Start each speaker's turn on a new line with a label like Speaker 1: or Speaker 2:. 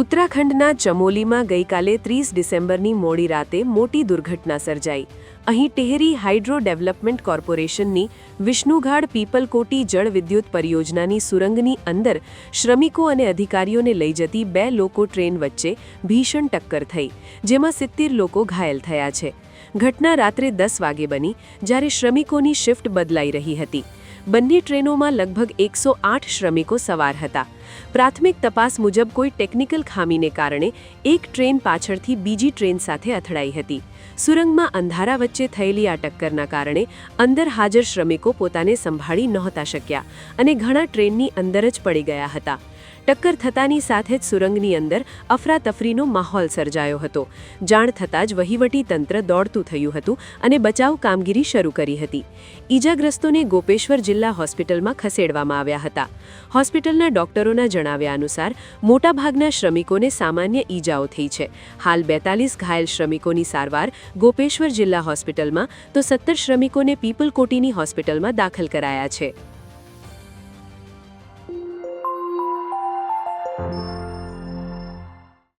Speaker 1: ઉત્તરાખંડના ચમોલીમાં ગઈકાલે 30 ડિસેમ્બરની મોડી રાતે મોટી દુર્ઘટના સર્જાઈ. અહીં ટેહરી હાઇડ્રો ડેવલપમેન્ટ કોર્પોરેશનની વિષ્ણુઘાટ પીપલકોટી જળ વિદ્યુત પરિયોજનાની સુરંગની અંદર શ્રમિકો અને અધિકારીઓને લઈ જતી 2 લોકો ટ્રેન વચ્ચે ભીષણ ટક્કર થઈ, જેમાં 70 લોકો ઘાયલ થયા છે. ઘટના રાત્રે 10 વાગે બની, જ્યારે શ્રમિકોની શિફ્ટ બદલાઈ રહી હતી. બંને ટ્રેનોમાં લગભગ 108 શ્રમિકો સવાર હતા. પ્રાથમિક તપાસ મુજબ કોઈ ટેકનિકલ ખામીને કારણે એક ટ્રેન પાછળથી બીજી ટ્રેન સાથે અથડાઈ હતી. સુરંગમાં અંધારા વચ્ચે થયેલી આ ટક્કરના કારણે અંદર હાજર શ્રમિકો પોતાને સંભાળી નહોતા શક્યા અને ઘણા ટ્રેનની અંદર જ પડી ગયા હતા. ટક્કર થતાની સાથે જ સુરંગની અંદર અફરાતફરીનો માહોલ સર્જાયો હતો. જાણ થતાં જ વહીવટી તંત્ર દોડતું થયું હતું અને બચાવ કામગીરી શરૂ કરી હતી. ઈજાગ્રસ્તોને ગોપેશ્વર જિલ્લા હોસ્પિટલમાં ખસેડવામાં આવ્યા હતા. હોસ્પિટલના ડોક્ટરોના જણાવ્યા અનુસાર મોટાભાગના શ્રમિકોને સામાન્ય ઈજાઓ થઈ છે. હાલ 42 ઘાયલ શ્રમિકોની સારવાર ગોપેશ્વર જિલ્લા હોસ્પિટલમાં તો 17 શ્રમિકોને પીપલકોટીની હોસ્પિટલમાં દાખલ કરાયા છે.